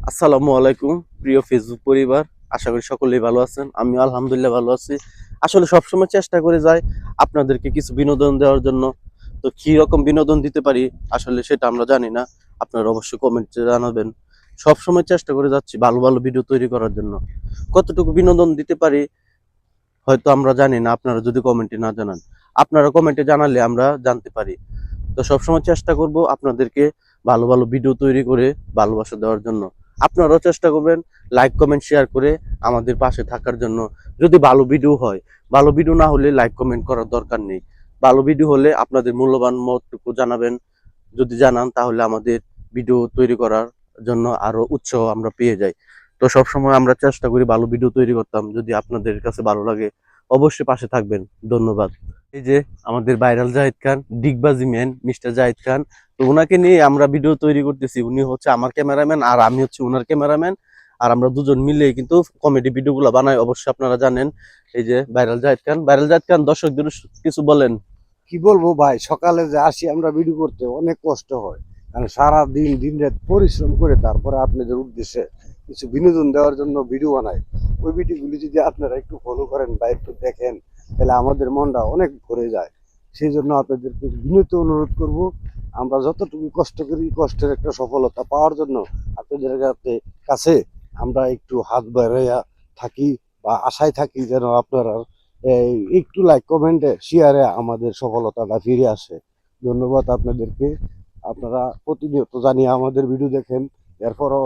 আসসালামু আলাইকুম প্রিয় ফেসবুক পরিবার। আশা করি সকলেই ভালো আছেন। আমি আলহামদুলিল্লাহ ভালো আছি। আসলে সবসময় চেষ্টা করে যাই আপনাদেরকে কিছু বিনোদন দেওয়ার জন্য। তো কি রকম বিনোদন দিতে পারি আসলে সেটা আমরা জানি না। আপনারা অবশ্যই কমেন্টে জানাবেন। সবসময় চেষ্টা করে যাচ্ছি ভালো ভালো ভিডিও তৈরি করার জন্য। কতটুকু বিনোদন দিতে পারি হয়তো আমরা জানি না, আপনারা যদি কমেন্টে না জানান। আপনারা কমেন্টে জানালে আমরা জানতে পারি। তো সবসময় চেষ্টা করব আপনাদেরকে ভালো ভালো ভিডিও তৈরি করে ভালোবাসা দেওয়ার জন্য। আপনারাও চেষ্টা করবেন লাইক কমেন্ট শেয়ার করে আমাদের পাশে থাকার জন্য। যদি ভালো ভিডিও হয়, ভালো ভিডিও না হলে লাইক কমেন্ট করার দরকার নেই। ভালো ভিডিও হলে আপনাদের মূল্যবান মতটুকু জানাবেন। যদি জানান তাহলে আমাদের ভিডিও তৈরি করার জন্য আরো উৎসাহ আমরা পেয়ে যাই। তো সবসময় আমরা চেষ্টা করি ভালো ভিডিও তৈরি করতাম। যদি আপনাদের কাছে ভালো লাগে অবশ্যই পাশে থাকবেন। ধন্যবাদ। এই যে আমাদের ভাইরাল জাহিদ খান, ডিগবাজি ম্যান মিস্টার জাহিদ খান। তো ওনাকে নিয়ে আমরা ভিডিও তৈরি করতেছি। উনি হচ্ছে আমার ক্যামেরাম্যান আর আমি হচ্ছে ওনার ক্যামেরাম্যান। আর আমরা দুজন মিলে কিন্তু কমেডি ভিডিওগুলো বানাই, অবশ্যই আপনারা জানেন। এই যে ভাইরাল জাহিদ খান, ভাইরাল জাহিদ খান দর্শকদের কিছু বলেন। কি বলবো ভাই, সকালে যে আসি আমরা ভিডিও করতে অনেক কষ্ট হয়, কারণ সারা দিন দিন রাত পরিশ্রম করে তারপরে আপনাদের উদ্দেশ্যে কিছু বিনোদন দেওয়ার জন্য ভিডিও বানাই। ওই ভিডিওগুলি যদি আপনারা একটু ফলো করেন বা একটু দেখেন তাহলে আমাদের মনটা অনেক ভরে যায়। সেই জন্য আপনাদেরকে বিনীত অনুরোধ করব, আমরা যতটুকু কষ্ট করি কষ্টের একটা সফলতা পাওয়ার জন্য আপনাদের কাছে আমরা একটু হাত বাড়াইয়া থাকি বা আশায় থাকি যেন আপনারা একটু লাইক কমেন্টে শেয়ারে আমাদের সফলতাটা ফিরে আসে। ধন্যবাদ আপনাদেরকে। আপনারা প্রতিনিয়ত জানি আমাদের ভিডিও দেখেন, এরপরও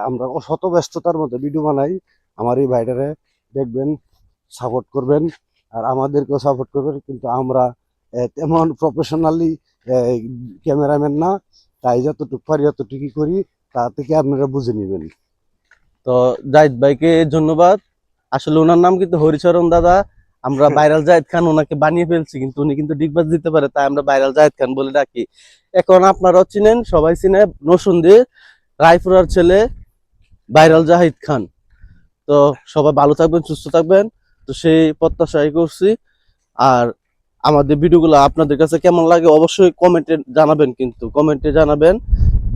আমরা শত ব্যস্ততার মধ্যে ভিডিও বানাই। আমার এই ভাইটারে দেখবেন, সাপোর্ট করবেন আর আমাদেরকেও সাপোর্ট করবেন। কিন্তু আমরা তেমন প্রফেশনালি ক্যামেরাম্যান না, তাই যতটুকু পারি ততটুকুই করি, তা থেকে আপনারা বুঝে নেবেন। তো জাহিদ ভাইকে ধন্যবাদ। আসলে ওনার নাম কিন্তু হরিচরণ দাদা। আমরা ভাইরাল জাহিদ খান ওনাকে বানিয়ে ফেলছি, কিন্তু উনি কিন্তু ডিগবাজ দিতে পারে, তাই আমরা ভাইরাল জাহিদ খান বলে ডাকি। এখন আপনারাও চিনেন, সবাই চিনে নরসিংদী রায়পুরার ছেলে ভাইরাল জাহিদ খান। তো সবাই ভালো থাকবেন, সুস্থ থাকবেন। তো সেই প্রত্যাশাই করছি। আর আমাদের ভিডিওগুলো আপনাদের কাছে কেমন লাগে অবশ্যই কমেন্টে জানাবেন, কিন্তু কমেন্টে জানাবেন।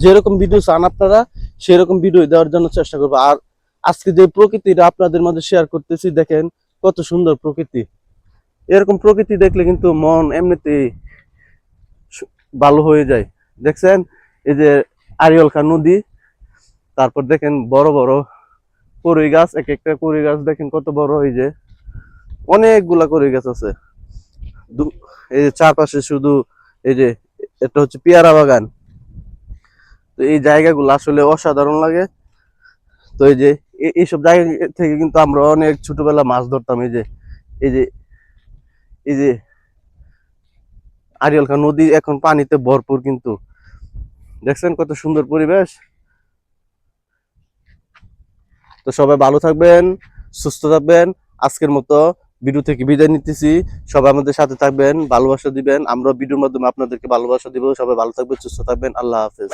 যেরকম ভিডিও চান আপনারা সেরকম ভিডিও দেওয়ার জন্য চেষ্টা করবো। আর আজকে যে প্রকৃতিটা আপনাদের মধ্যে শেয়ার করতেছি, দেখেন কত সুন্দর প্রকৃতি। এরকম প্রকৃতি দেখলে কিন্তু মন এমনিতেই ভালো হয়ে যায়। দেখছেন এই যে আরিয়াল খান নদী, তারপর দেখেন বড় বড় কড়ই গাছ, এক একটা কড়ই গাছ দেখেন কত বড়। এই যে অনেকগুলা কড়ই গাছ আছে। এই যে চারপাশে শুধু এই যে এটা হচ্ছে পেয়ারা বাগান। তো এই জায়গাগুলো আসলে অসাধারণ লাগে। তো এই যে এইসব জায়গা থেকে কিন্তু আমরা অনেক ছোটবেলা মাছ ধরতাম। এই যে এই যে এই যে আরিয়াল খান নদী এখন পানিতে ভরপুর, কিন্তু দেখছেন কত সুন্দর পরিবেশ। তো সবাই ভালো থাকবেন, সুস্থ থাকবেন। আজকের মতো ভিডিও থেকে বিদায় নিতেছি। সবাই আমাদের সাথে থাকবেন, ভালোবাসা দিবেন। আমরা ভিডিওর মাধ্যমে আপনাদেরকে ভালোবাসা দিব। সবাই ভালো থাকবেন, সুস্থ থাকবেন। আল্লাহ হাফেজ।